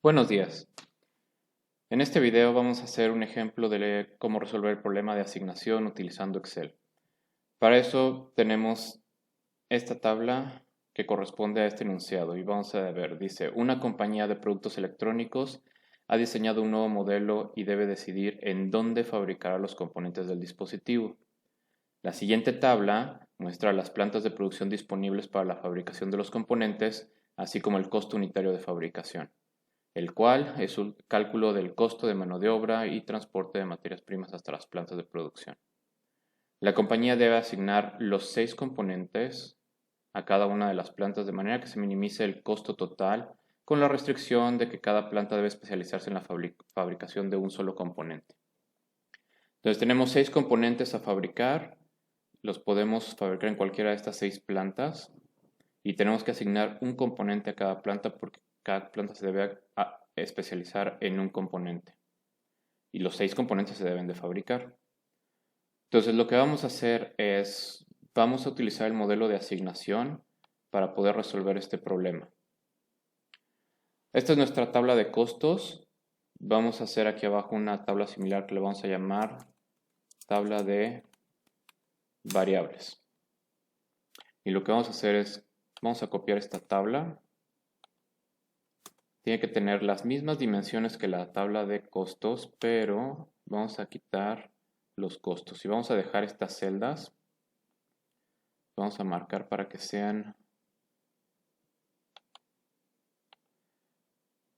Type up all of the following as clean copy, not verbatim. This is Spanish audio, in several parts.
Buenos días. En este video vamos a hacer un ejemplo de cómo resolver el problema de asignación utilizando Excel. Para eso tenemos esta tabla que corresponde a este enunciado y vamos a ver, dice, una compañía de productos electrónicos ha diseñado un nuevo modelo y debe decidir en dónde fabricará los componentes del dispositivo. La siguiente tabla muestra las plantas de producción disponibles para la fabricación de los componentes, así como el costo unitario de fabricación, el cual es un cálculo del costo de mano de obra y transporte de materias primas hasta las plantas de producción. La compañía debe asignar los 6 componentes a cada una de las plantas de manera que se minimice el costo total, con la restricción de que cada planta debe especializarse en la fabricación de un solo componente. Entonces tenemos 6 componentes a fabricar, los podemos fabricar en cualquiera de estas 6 plantas y tenemos que asignar un componente a cada planta porque cada planta se debe especializar en un componente y los 6 componentes se deben de fabricar. Entonces lo que vamos a hacer es, vamos a utilizar el modelo de asignación para poder resolver este problema. Esta es nuestra tabla de costos. Vamos a hacer aquí abajo una tabla similar que le vamos a llamar tabla de variables. Y lo que vamos a hacer es, vamos a copiar esta tabla. Tiene que tener las mismas dimensiones que la tabla de costos, pero vamos a quitar los costos. Y vamos a dejar estas celdas. Vamos a marcar para que sean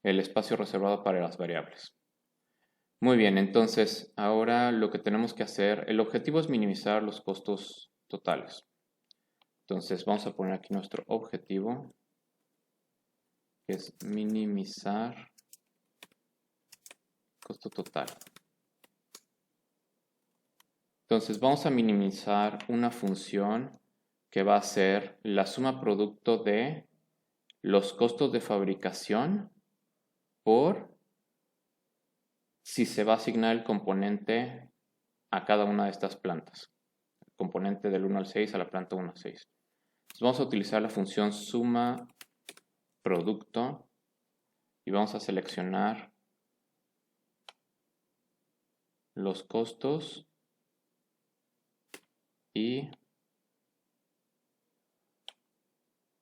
el espacio reservado para las variables. Muy bien, entonces ahora lo que tenemos que hacer, el objetivo es minimizar los costos totales. Entonces vamos a poner aquí nuestro objetivo, que es minimizar costo total. Entonces vamos a minimizar una función que va a ser la suma producto de los costos de fabricación por si se va a asignar el componente a cada una de estas plantas. El componente del 1 al 6 a la planta 1 al 6. Entonces vamos a utilizar la función suma producto y vamos a seleccionar los costos y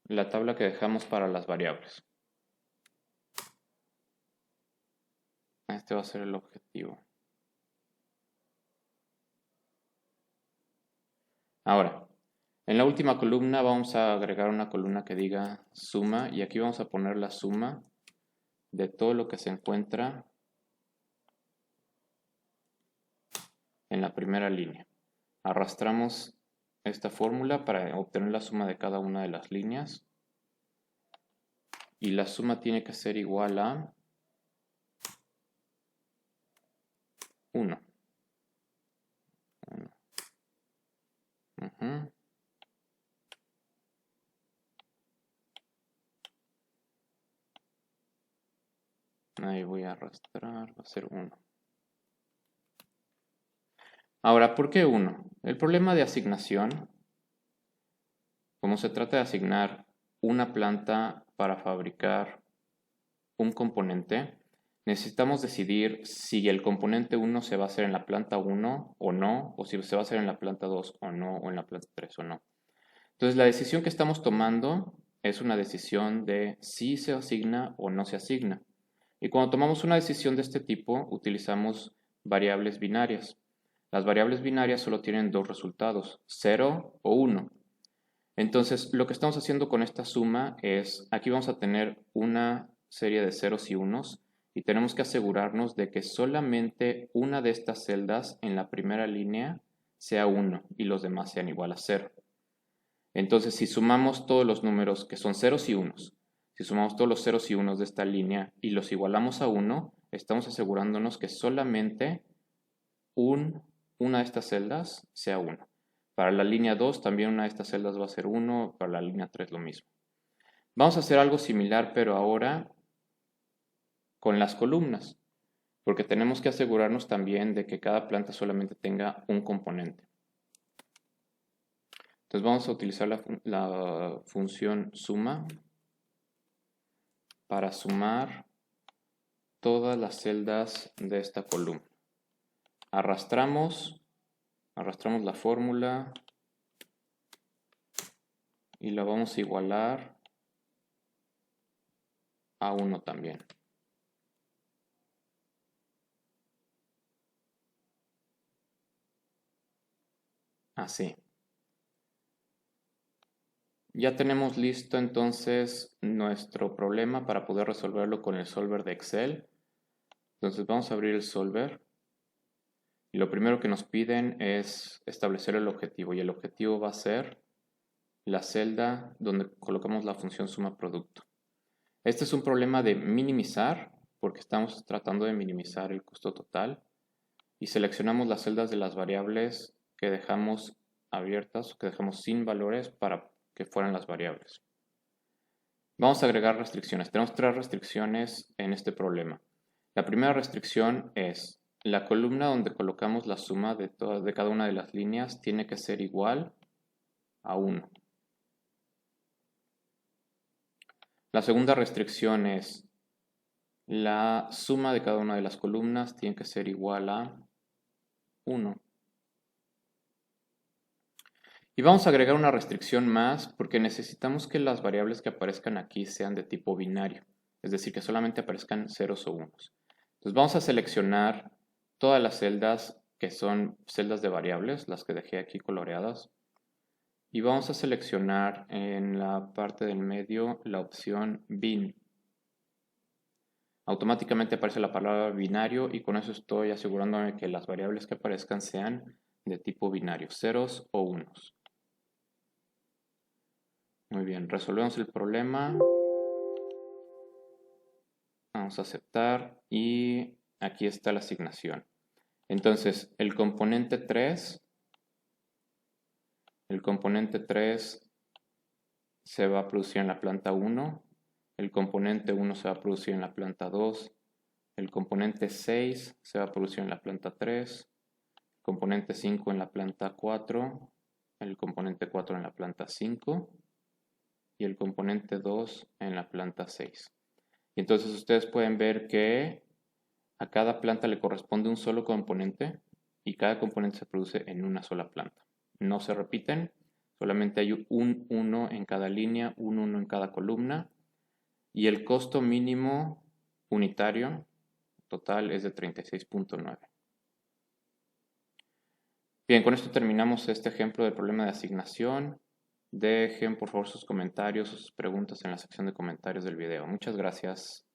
la tabla que dejamos para las variables. Este va a ser el objetivo. Ahora, en la última columna vamos a agregar una columna que diga suma y aquí vamos a poner la suma de todo lo que se encuentra en la primera línea. Arrastramos esta fórmula para obtener la suma de cada una de las líneas y la suma tiene que ser igual a 1. Ahí voy a arrastrar, va a ser 1. Ahora, ¿por qué 1? El problema de asignación, como se trata de asignar una planta para fabricar un componente, necesitamos decidir si el componente 1 se va a hacer en la planta 1 o no, o si se va a hacer en la planta 2 o no, o en la planta 3 o no. Entonces, la decisión que estamos tomando es una decisión de si se asigna o no se asigna. Y cuando tomamos una decisión de este tipo, utilizamos variables binarias. Las variables binarias solo tienen dos resultados, 0 o 1. Entonces, lo que estamos haciendo con esta suma es, aquí vamos a tener una serie de ceros y unos y tenemos que asegurarnos de que solamente una de estas celdas en la primera línea sea 1 y los demás sean igual a 0. Entonces, si sumamos todos los números que son ceros y unos, si sumamos todos los ceros y unos de esta línea y los igualamos a 1, estamos asegurándonos que solamente una de estas celdas sea 1. Para la línea 2 también una de estas celdas va a ser 1, para la línea 3 lo mismo. Vamos a hacer algo similar, pero ahora con las columnas, porque tenemos que asegurarnos también de que cada planta solamente tenga un componente. Entonces vamos a utilizar la función suma para sumar todas las celdas de esta columna. Arrastramos la fórmula y la vamos a igualar a 1 también. Así. Ya tenemos listo entonces nuestro problema para poder resolverlo con el solver de Excel. Entonces vamos a abrir el solver. Y lo primero que nos piden es establecer el objetivo. Y el objetivo va a ser la celda donde colocamos la función suma producto. Este es un problema de minimizar, porque estamos tratando de minimizar el costo total. Y seleccionamos las celdas de las variables que dejamos abiertas o que dejamos sin valores para que fueran las variables. Vamos a agregar restricciones. Tenemos 3 restricciones en este problema. La primera restricción es la columna donde colocamos la suma de cada una de las líneas tiene que ser igual a 1. La segunda restricción es la suma de cada una de las columnas tiene que ser igual a 1. Y vamos a agregar una restricción más porque necesitamos que las variables que aparezcan aquí sean de tipo binario, es decir, que solamente aparezcan ceros o unos. Entonces vamos a seleccionar todas las celdas que son celdas de variables, las que dejé aquí coloreadas, y vamos a seleccionar en la parte del medio la opción bin. Automáticamente aparece la palabra binario y con eso estoy asegurándome que las variables que aparezcan sean de tipo binario, ceros o unos. Muy bien, resolvemos el problema. Vamos a aceptar y aquí está la asignación. Entonces, el componente 3 se va a producir en la planta 1, el componente 1 se va a producir en la planta 2, el componente 6 se va a producir en la planta 3, el componente 5 en la planta 4, el componente 4 en la planta 5 y el componente 2 en la planta 6. Y entonces ustedes pueden ver que a cada planta le corresponde un solo componente y cada componente se produce en una sola planta. No se repiten, solamente hay un 1 en cada línea, un 1 en cada columna y el costo mínimo unitario total es de 36.9. Bien, con esto terminamos este ejemplo del problema de asignación. Dejen por favor sus comentarios o sus preguntas en la sección de comentarios del video. Muchas gracias.